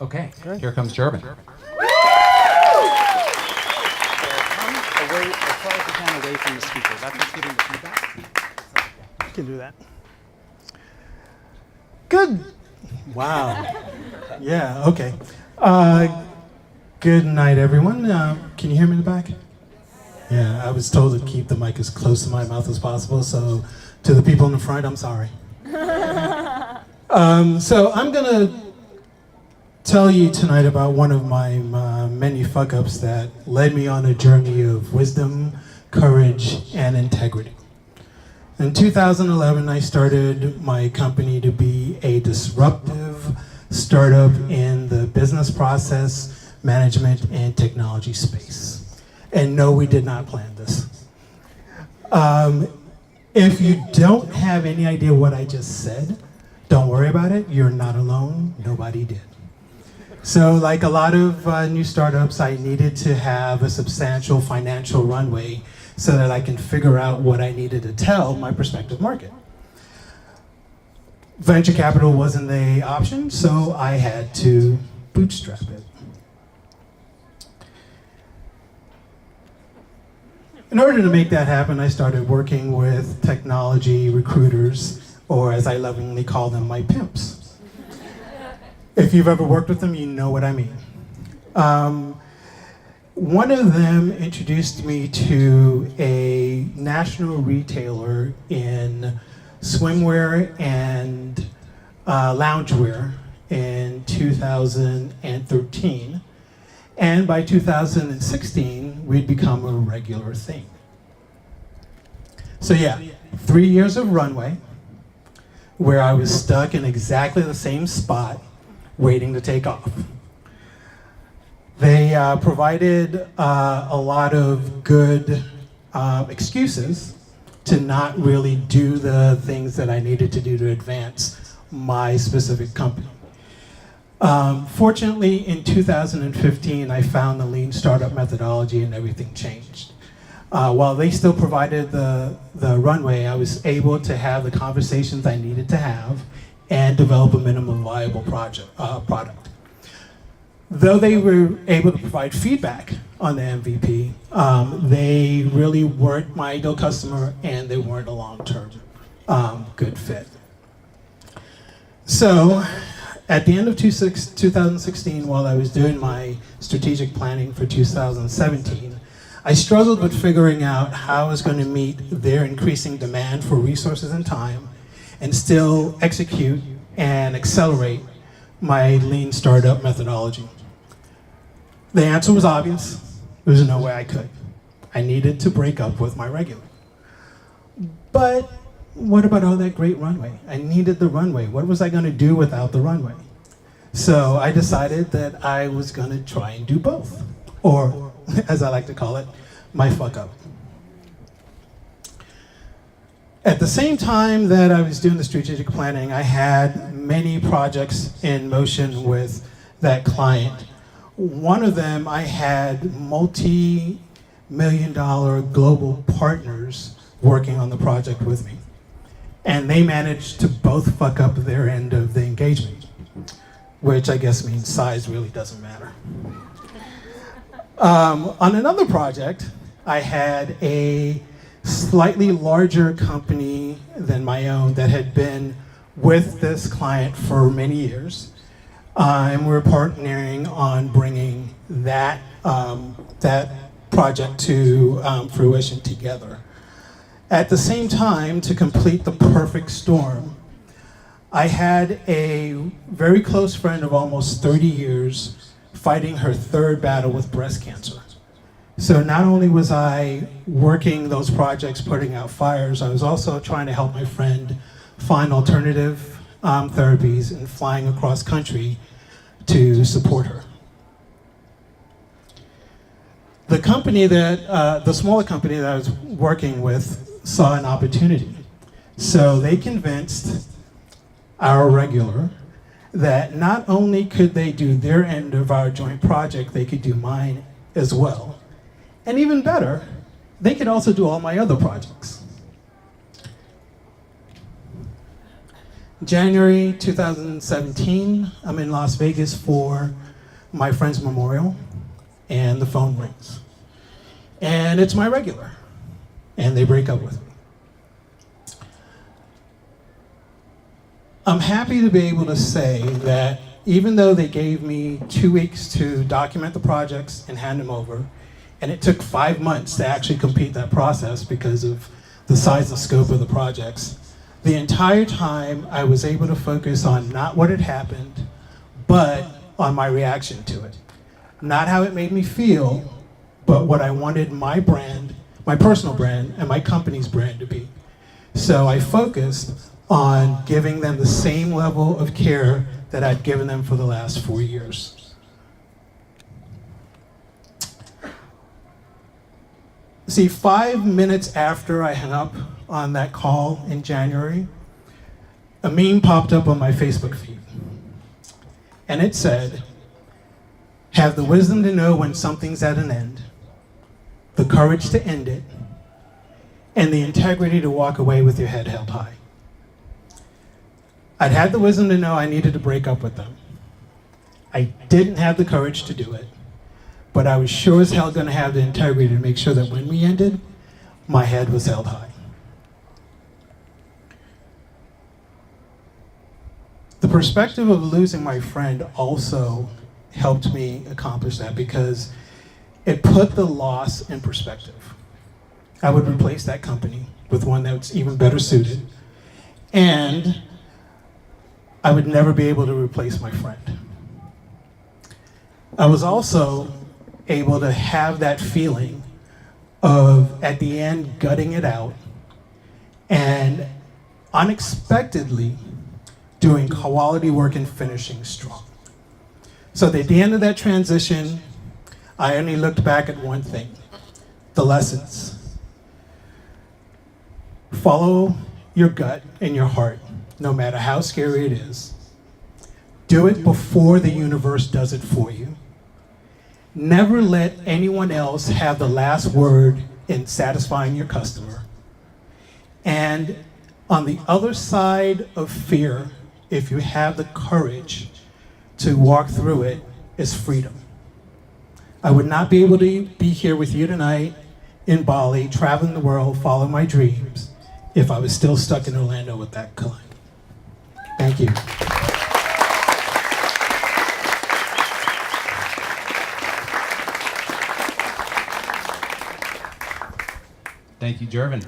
Okay, here comes Jerven. Come away, as far as you can, away from the speaker. That's what's giving the feedback. I can do that. Good. Wow. Yeah, okay. Good night, everyone. Can you hear me in the back? Yeah, I was told to keep the mic as close to my mouth as possible, so to the people in the front, I'm sorry. So I'm gonna tell you tonight about one of my many fuck-ups that led me on a journey of wisdom, courage, and integrity. In 2011, I started my company to be a disruptive startup in the business process, management, and technology space. And no, we did not plan this. If you don't have any idea what I just said, don't worry about it. You're not alone. Nobody did. So like a lot of new startups, I needed to have a substantial financial runway so that I can figure out what I needed to tell my prospective market. Venture capital wasn't the option, so I had to bootstrap it. In order to make that happen, I started working with technology recruiters, or as I lovingly call them, my pimps. If you've ever worked with them, you know what I mean. One of them introduced me to a national retailer in swimwear and loungewear in 2013. And by 2016, we'd become a regular thing. So yeah, 3 years of runway where I was stuck in exactly the same spot waiting to take off. They provided a lot of good excuses to not really do the things that I needed to do to advance my specific company. Fortunately, in 2015, I found the lean startup methodology and everything changed. While they still provided the runway, I was able to have the conversations I needed to have and develop a minimum viable product. Though they were able to provide feedback on the MVP, they really weren't my ideal customer and they weren't a long-term good fit. So, at the end of 2016, while I was doing my strategic planning for 2017, I struggled with figuring out how I was going to meet their increasing demand for resources and time and still execute and accelerate my lean startup methodology. The answer was obvious. There was no way I could. I needed to break up with my regular. But what about all that great runway? I needed the runway. What was I going to do without the runway? So I decided that I was going to try and do both, or as I like to call it, my fuck up. At the same time that I was doing the strategic planning, I had many projects in motion with that client. One of them, I had multi-million-dollar global partners working on the project with me. And they managed to both fuck up their end of the engagement, which I guess means size really doesn't matter. On another project, I had a slightly larger company than my own that had been with this client for many years. And we're partnering on bringing that, that project to fruition together. At the same time, to complete the perfect storm, I had a very close friend of almost 30 years fighting her third battle with breast cancer. So not only was I working those projects, putting out fires, I was also trying to help my friend find alternative therapies and flying across country to support her. The company that, the smaller company that I was working with saw an opportunity. So they convinced our regular that not only could they do their end of our joint project, they could do mine as well. And even better, they could also do all my other projects. January 2017, I'm in Las Vegas for my friend's memorial, and the phone rings. And it's my regular, and they break up with me. I'm happy to be able to say that even though they gave me 2 weeks to document the projects and hand them over, and it took 5 months to actually complete that process because of the size and scope of the projects, the entire time I was able to focus on not what had happened, but on my reaction to it. Not how it made me feel, but what I wanted my brand, my personal brand, and my company's brand to be. So I focused on giving them the same level of care that I'd given them for the last 4 years. See, 5 minutes after I hung up on that call in January, a meme popped up on my Facebook feed. And it said, "Have the wisdom to know when something's at an end, the courage to end it, and the integrity to walk away with your head held high." I'd had the wisdom to know I needed to break up with them. I didn't have the courage to do it, but I was sure as hell gonna have the integrity to make sure that when we ended, my head was held high. The perspective of losing my friend also helped me accomplish that because it put the loss in perspective. I would replace that company with one that's even better suited, and I would never be able to replace my friend. I was also able to have that feeling of, at the end, gutting it out and unexpectedly doing quality work and finishing strong. So at the end of that transition, I only looked back at one thing, the lessons. Follow your gut and your heart, no matter how scary it is. Do it before the universe does it for you. Never let anyone else have the last word in satisfying your customer. And on the other side of fear, if you have the courage to walk through it, is freedom. I would not be able to be here with you tonight in Bali, traveling the world, following my dreams, if I was still stuck in Orlando with that client. Thank you. Thank you, Jerven.